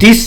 30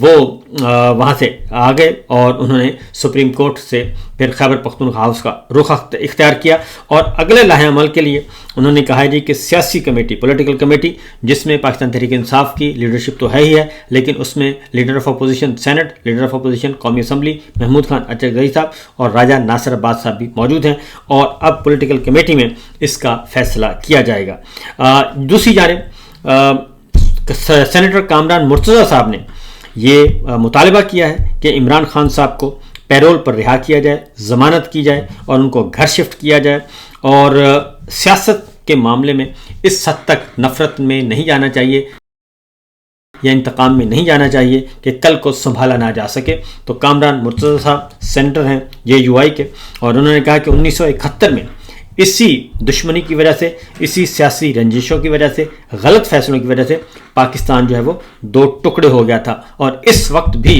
وہ وہاں سے آ گئے اور انہوں نے سپریم کورٹ سے پھر خیبر پختونخوا ہاؤس کا رخ اختیار کیا، اور اگلے لاہے عمل کے لیے انہوں نے کہا جی کہ سیاسی کمیٹی، پولیٹیکل کمیٹی، جس میں پاکستان تحریک انصاف کی لیڈرشپ تو ہے ہی ہے، لیکن اس میں leader of opposition senate, leader of opposition قومی اسمبلی محمود خان اچکزئی صاحب اور راجہ ناصر عباس صاحب بھی موجود ہیں، اور اب پولیٹیکل کمیٹی میں اس کا فیصلہ کیا جائے گا۔ دوسری جانب سینیٹر کامران مرتضیٰ صاحب نے یہ مطالبہ کیا ہے کہ عمران خان صاحب کو پیرول پر رہا کیا جائے، ضمانت کی جائے اور ان کو گھر شفٹ کیا جائے، اور سیاست کے معاملے میں اس حد تک نفرت میں نہیں جانا چاہیے یا انتقام میں نہیں جانا چاہیے کہ کل کو سنبھالا نہ جا سکے۔ تو کامران مرتضیٰ صاحب سینیٹر ہیں JUI کے، اور انہوں نے کہا کہ 1971 میں اسی دشمنی کی وجہ سے، اسی سیاسی رنجشوں کی وجہ سے، غلط فیصلوں کی وجہ سے پاکستان جو ہے وہ دو ٹکڑے ہو گیا تھا، اور اس وقت بھی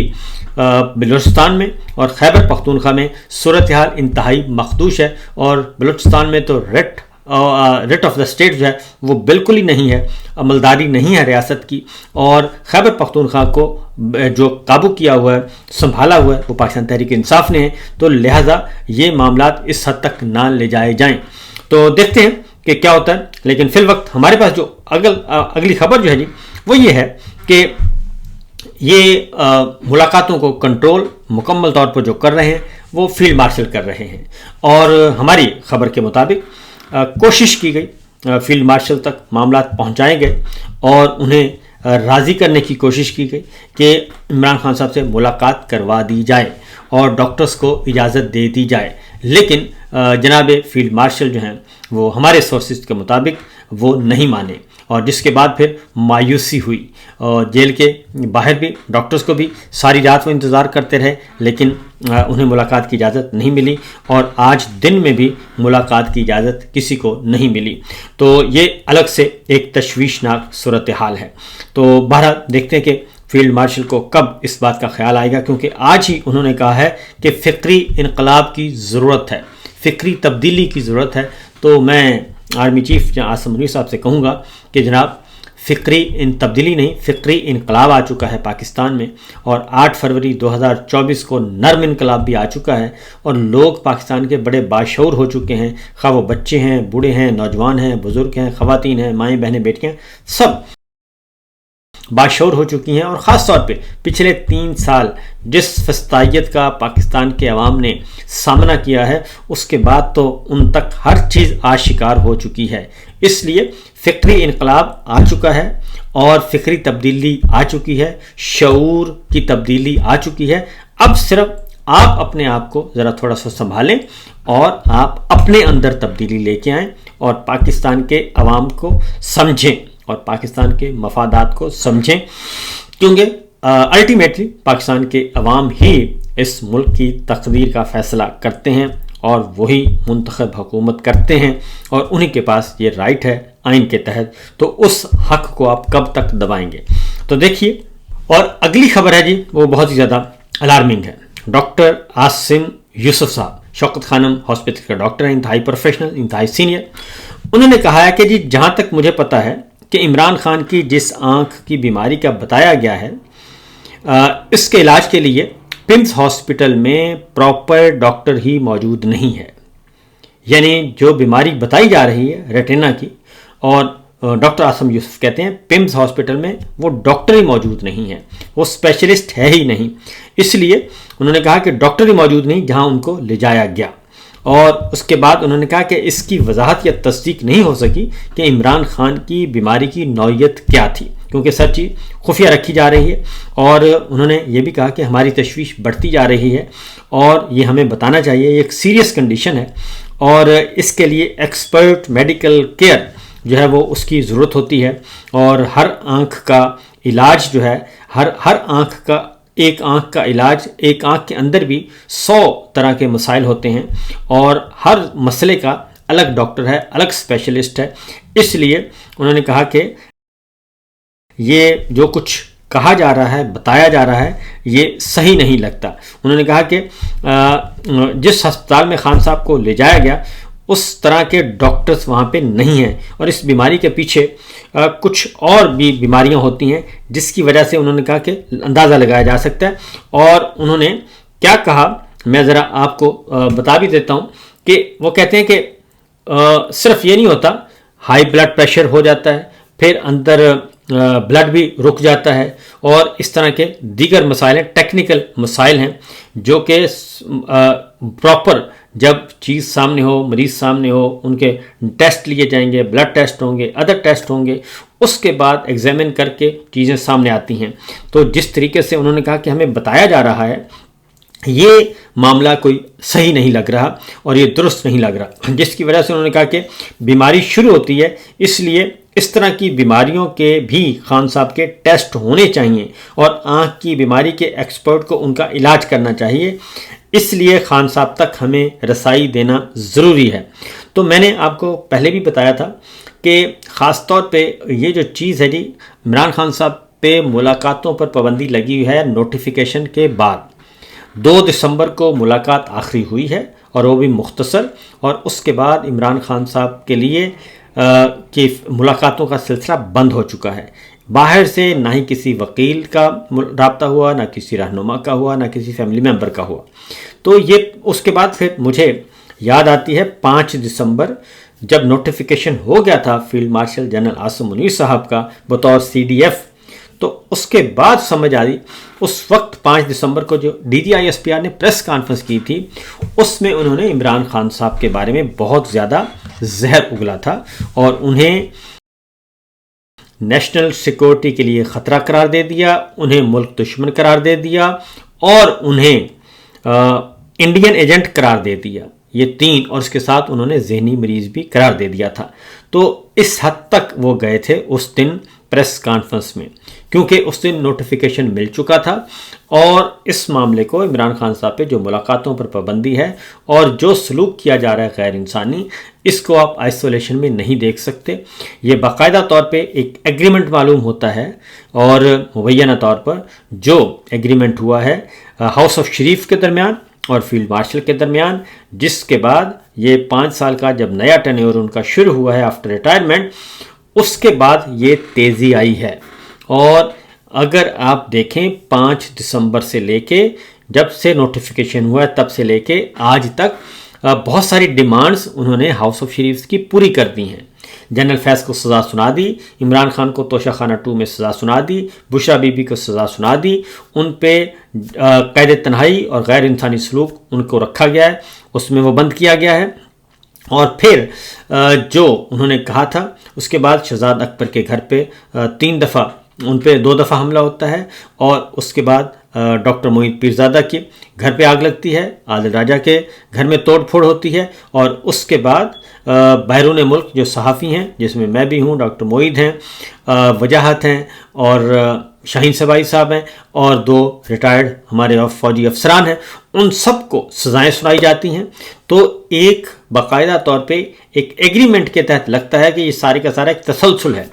بلوچستان میں اور خیبر پختونخوا میں صورتحال انتہائی مخدوش ہے، اور بلوچستان میں تو ریٹ آف دا اسٹیٹ جو ہے وہ بالکل ہی نہیں ہے، عملداری نہیں ہے ریاست کی، اور خیبر پختونخوا کو جو قابو کیا ہوا ہے، سنبھالا ہوا ہے، وہ پاکستان تحریک انصاف نے ہے، تو لہٰذا یہ معاملات اس حد تک نہ لے جائے جائیں۔ تو دیکھتے ہیں کہ کیا ہوتا ہے، لیکن فی الوقت ہمارے پاس جو اگلی خبر جو ہے جی وہ یہ ہے کہ یہ ملاقاتوں کو کنٹرول مکمل طور پر جو کر رہے ہیں وہ فیلڈ مارشل کر رہے ہیں، اور ہماری خبر کے مطابق کوشش کی گئی فیلڈ مارشل تک معاملات پہنچائے گئے، اور انہیں راضی کرنے کی کوشش کی گئی کہ عمران خان صاحب سے ملاقات کروا دی جائے اور ڈاکٹرز کو اجازت دے دی جائے، لیکن جناب فیلڈ مارشل جو ہیں وہ ہمارے سورسز کے مطابق وہ نہیں مانے، اور جس کے بعد پھر مایوسی ہوئی، اور جیل کے باہر بھی ڈاکٹرز کو بھی ساری رات وہ انتظار کرتے رہے، لیکن انہیں ملاقات کی اجازت نہیں ملی، اور آج دن میں بھی ملاقات کی اجازت کسی کو نہیں ملی۔ تو یہ الگ سے ایک تشویشناک صورتحال ہے۔ تو بہرحال دیکھتے ہیں کہ فیلڈ مارشل کو کب اس بات کا خیال آئے گا، کیونکہ آج ہی انہوں نے کہا ہے کہ فکری انقلاب کی ضرورت ہے، فکری تبدیلی کی ضرورت ہے۔ تو میں آرمی چیف جناب عاصم منیر صاحب سے کہوں گا کہ جناب تبدیلی نہیں، فکری انقلاب آ چکا ہے پاکستان میں، اور 8 فروری 2024 کو نرم انقلاب بھی آ چکا ہے، اور لوگ پاکستان کے بڑے باشعور ہو چکے ہیں، خواہ وہ بچے ہیں، بوڑھے ہیں، نوجوان ہیں، بزرگ ہیں، خواتین ہیں، مائیں بہنیں بیٹیاں، سب باشعور ہو چکی ہیں، اور خاص طور پہ پچھلے 3 سال جس فسطائیت کا پاکستان کے عوام نے سامنا کیا ہے، اس کے بعد تو ان تک ہر چیز آشکار ہو چکی ہے۔ اس لیے فکری انقلاب آ چکا ہے، اور فکری تبدیلی آ چکی ہے، شعور کی تبدیلی آ چکی ہے۔ اب صرف آپ اپنے آپ کو ذرا تھوڑا سا سنبھالیں، اور آپ اپنے اندر تبدیلی لے کے آئیں، اور پاکستان کے عوام کو سمجھیں، اور پاکستان کے مفادات کو سمجھیں، کیونکہ الٹیمیٹلی پاکستان کے عوام ہی اس ملک کی تقدیر کا فیصلہ کرتے ہیں، اور وہی منتخب حکومت کرتے ہیں، اور انہی کے پاس یہ رائٹ ہے آئین کے تحت۔ تو اس حق کو آپ کب تک دبائیں گے؟ تو دیکھیے، اور اگلی خبر ہے جی وہ بہت ہی زیادہ الارمنگ ہے۔ ڈاکٹر عاصم یوسف صاحب شوکت خانم ہاسپٹل کے ڈاکٹر ہیں، انتہائی پروفیشنل، انتہائی سینئر۔ انہوں نے کہا ہے کہ جی جہاں تک مجھے پتا ہے کہ عمران خان کی جس آنکھ کی بیماری کا بتایا گیا ہے، اس کے علاج کے لیے پمس ہاسپٹل میں پراپر ڈاکٹر ہی موجود نہیں ہے، یعنی جو بیماری بتائی جا رہی ہے ریٹینا کی، اور ڈاکٹر عاصم یوسف کہتے ہیں پمس ہاسپٹل میں وہ ڈاکٹر ہی موجود نہیں ہے، وہ اسپیشلسٹ ہے ہی نہیں، اس لیے انہوں نے کہا کہ ڈاکٹر ہی موجود نہیں جہاں ان کو لے جایا گیا۔ اور اس کے بعد انہوں نے کہا کہ اس کی وضاحت یا تصدیق نہیں ہو سکی کہ عمران خان کی بیماری کی نوعیت کیا تھی، کیونکہ سر چیز خفیہ رکھی جا رہی ہے، اور انہوں نے یہ بھی کہا کہ ہماری تشویش بڑھتی جا رہی ہے، اور یہ ہمیں بتانا چاہیے، یہ ایک سیریس کنڈیشن ہے، اور اس کے لیے ایکسپرٹ میڈیکل کیئر جو ہے وہ اس کی ضرورت ہوتی ہے، اور ہر آنکھ کا علاج جو ہے، ہر آنکھ کا ایک آنکھ کا علاج، ایک آنکھ کے اندر بھی 100 طرح کے مسائل ہوتے ہیں، اور ہر مسئلے کا الگ ڈاکٹر ہے، الگ اسپیشلسٹ ہے۔ اس لیے انہوں نے کہا کہ یہ جو کچھ کہا جا رہا ہے، بتایا جا رہا ہے، یہ صحیح نہیں لگتا۔ انہوں نے کہا کہ جس ہسپتال میں خان صاحب کو لے جایا گیا اس طرح کے ڈاکٹرز وہاں پہ نہیں ہیں، اور اس بیماری کے پیچھے کچھ اور بھی بیماریاں ہوتی ہیں جس کی وجہ سے انہوں نے کہا کہ اندازہ لگایا جا سکتا ہے۔ اور انہوں نے کیا کہا میں ذرا آپ کو بتا بھی دیتا ہوں کہ وہ کہتے ہیں کہ صرف یہ نہیں ہوتا، ہائی بلڈ پریشر ہو جاتا ہے، پھر اندر بلڈ بھی رک جاتا ہے، اور اس طرح کے دیگر مسائل ہیں، ٹیکنیکل مسائل ہیں جو کہ پراپر جب چیز سامنے ہو، مریض سامنے ہو، ان کے ٹیسٹ لیے جائیں گے، بلڈ ٹیسٹ ہوں گے، ادر ٹیسٹ ہوں گے، اس کے بعد ایگزامن کر کے چیزیں سامنے آتی ہیں۔ تو جس طریقے سے انہوں نے کہا کہ ہمیں بتایا جا رہا ہے یہ معاملہ کوئی صحیح نہیں لگ رہا اور یہ درست نہیں لگ رہا، جس کی وجہ سے انہوں نے کہا کہ بیماری شروع ہوتی ہے، اس لیے اس طرح کی بیماریوں کے بھی خان صاحب کے ٹیسٹ ہونے چاہیے، اور آنکھ کی بیماری کے ایکسپرٹ کو ان کا علاج کرنا چاہیے، اس لیے خان صاحب تک ہمیں رسائی دینا ضروری ہے۔ تو میں نے آپ کو پہلے بھی بتایا تھا کہ خاص طور پہ یہ جو چیز ہے جی، عمران خان صاحب پہ ملاقاتوں پر پابندی لگی ہوئی ہے نوٹیفیکیشن کے بعد۔ 2 دسمبر کو ملاقات آخری ہوئی ہے، اور وہ بھی مختصر، اور اس کے بعد عمران خان صاحب کے لیے کہ ملاقاتوں کا سلسلہ بند ہو چکا ہے۔ باہر سے نہ ہی کسی وکیل کا رابطہ ہوا، نہ کسی رہنما کا ہوا، نہ کسی فیملی ممبر کا ہوا۔ تو یہ اس کے بعد پھر مجھے یاد آتی ہے 5 دسمبر جب نوٹیفیکیشن ہو گیا تھا field marshal general Asim Munir صاحب کا بطور CDF، تو اس کے بعد سمجھ آئی، اس وقت 5 دسمبر کو جو DGI-SPR نے پریس کانفرنس کی تھی، اس میں انہوں نے عمران خان صاحب کے بارے میں بہت زیادہ زہر اگلا تھا، اور انہیں نیشنل سیکورٹی کے لیے خطرہ قرار دے دیا، انہیں ملک دشمن قرار دے دیا، اور انہیں انڈین ایجنٹ قرار دے دیا۔ یہ 3، اور اس کے ساتھ انہوں نے ذہنی مریض بھی قرار دے دیا تھا۔ تو اس حد تک وہ گئے تھے اس دن پریس کانفرنس میں، کیونکہ اس دن نوٹیفیکیشن مل چکا تھا، اور اس معاملے کو عمران خان صاحب پہ جو ملاقاتوں پر پابندی ہے اور جو سلوک کیا جا رہا ہے غیر انسانی، اس کو آپ آئسولیشن میں نہیں دیکھ سکتے۔ یہ باقاعدہ طور پہ ایک ایگریمنٹ معلوم ہوتا ہے، اور مبینہ طور پر جو ایگریمنٹ ہوا ہے ہاؤس آف شریف کے درمیان اور فیلڈ مارشل کے درمیان، جس کے بعد یہ 5 سال کا جب نیا ٹینیور ان کا شروع ہوا ہے آفٹر ریٹائرمنٹ، اس کے بعد یہ تیزی آئی ہے۔ اور اگر آپ دیکھیں 5 دسمبر سے لے کے جب سے نوٹیفیکیشن ہوا ہے تب سے لے کے آج تک بہت ساری ڈیمانڈز انہوں نے ہاؤس آف شریف کی پوری کر دی ہیں۔ جنرل فیض کو سزا سنا دی، عمران خان کو توشہ خانہ 2 میں سزا سنا دی، بشرا بی بی کو سزا سنا دی، ان پہ قید تنہائی اور غیر انسانی سلوک ان کو رکھا گیا ہے، اس میں وہ بند کیا گیا ہے۔ اور پھر جو انہوں نے کہا تھا، اس کے بعد شہزاد اکبر کے گھر پہ 3 دفعہ، ان پہ 2 دفعہ حملہ ہوتا ہے، اور اس کے بعد ڈاکٹر معید پیرزادہ کے گھر پہ آگ لگتی ہے، عادل راجہ کے گھر میں توڑ پھوڑ ہوتی ہے، اور اس کے بعد بیرون ملک جو صحافی ہیں، جس میں میں بھی ہوں، ڈاکٹر معید ہیں، وجاہت ہیں، اور شاہین سبائی صاحب ہیں، اور 2 ریٹائرڈ ہمارے فوجی افسران ہیں، ان سب کو سزائیں سنائی جاتی ہیں۔ تو ایک باقاعدہ طور پہ ایک ایگریمنٹ کے تحت لگتا ہے کہ یہ ساری کا سارا ایک تسلسل ہے،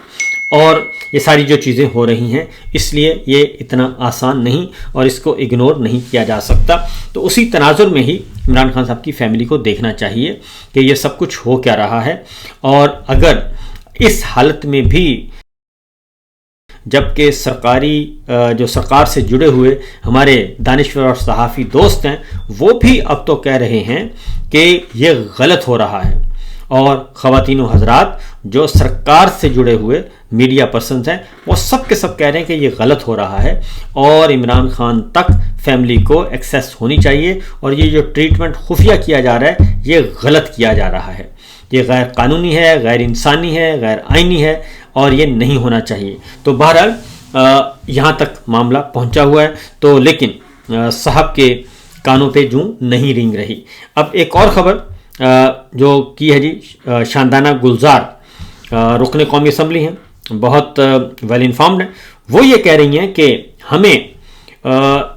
اور یہ ساری جو چیزیں ہو رہی ہیں، اس لیے یہ اتنا آسان نہیں اور اس کو اگنور نہیں کیا جا سکتا۔ تو اسی تناظر میں ہی عمران خان صاحب کی فیملی کو دیکھنا چاہیے کہ یہ سب کچھ ہو کیا رہا ہے، اور اگر اس حالت میں بھی جبکہ جو سرکار سے جڑے ہوئے ہمارے دانشور اور صحافی دوست ہیں، وہ بھی اب تو کہہ رہے ہیں کہ یہ غلط ہو رہا ہے، اور خواتین و حضرات جو سرکار سے جڑے ہوئے میڈیا پرسنز ہیں، وہ سب کے سب کہہ رہے ہیں کہ یہ غلط ہو رہا ہے، اور عمران خان تک فیملی کو ایکسیس ہونی چاہیے، اور یہ جو ٹریٹمنٹ خفیہ کیا جا رہا ہے یہ غلط کیا جا رہا ہے، یہ غیر قانونی ہے، غیر انسانی ہے، غیر آئینی ہے، اور یہ نہیں ہونا چاہیے۔ تو بہرحال یہاں تک معاملہ پہنچا ہوا ہے، تو لیکن صاحب کے کانوں پہ جوں نہیں رینگ رہی۔ اب ایک اور خبر جو کی ہے جی شاندانہ گلزار رکن قومی اسمبلی ہیں، بہت ویل انفارمڈ ہیں، وہ یہ کہہ رہی ہیں کہ ہمیں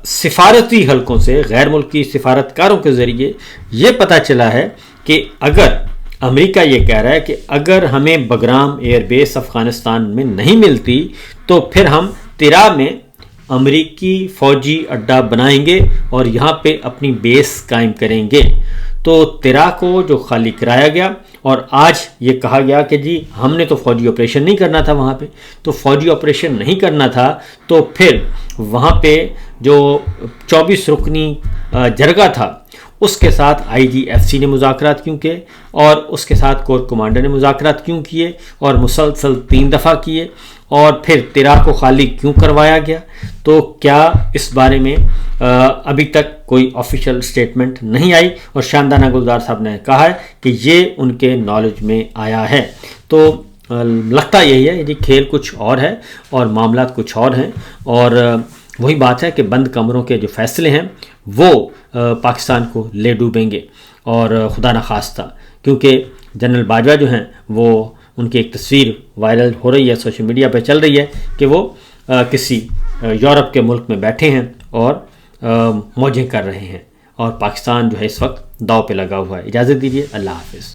سفارتی حلقوں سے، غیر ملکی سفارتکاروں کے ذریعے یہ پتہ چلا ہے کہ اگر امریکہ یہ کہہ رہا ہے کہ اگر ہمیں بگرام ایئر بیس افغانستان میں نہیں ملتی تو پھر ہم تیرا میں امریکی فوجی اڈہ بنائیں گے اور یہاں پہ اپنی بیس قائم کریں گے۔ تو تیرا کو جو خالی کرایا گیا اور آج یہ کہا گیا کہ جی ہم نے تو فوجی آپریشن نہیں کرنا تھا وہاں پہ، تو فوجی آپریشن نہیں کرنا تھا تو پھر وہاں پہ جو 24 رکنی جرگہ تھا اس کے ساتھ IGFC نے مذاکرات کیوں کیے، اور اس کے ساتھ کور کمانڈر نے مذاکرات کیوں کیے، اور مسلسل 3 دفعہ کیے، اور پھر تیرا کو خالی کیوں کروایا گیا؟ تو کیا اس بارے میں ابھی تک کوئی آفیشیل سٹیٹمنٹ نہیں آئی، اور شاندانہ گلزار صاحب نے کہا ہے کہ یہ ان کے نالج میں آیا ہے۔ تو لگتا یہی ہے، یہ کھیل کچھ اور ہے اور معاملات کچھ اور ہیں، اور وہی بات ہے کہ بند کمروں کے جو فیصلے ہیں وہ پاکستان کو لے ڈوبیں گے، اور خدا نخواستہ، کیونکہ جنرل باجوہ جو ہیں وہ ان کی ایک تصویر وائرل ہو رہی ہے، سوشل میڈیا پہ چل رہی ہے کہ وہ کسی یورپ کے ملک میں بیٹھے ہیں اور موجیں کر رہے ہیں، اور پاکستان جو ہے اس وقت داؤ پہ لگا ہوا ہے۔ اجازت دیجیے، اللہ حافظ۔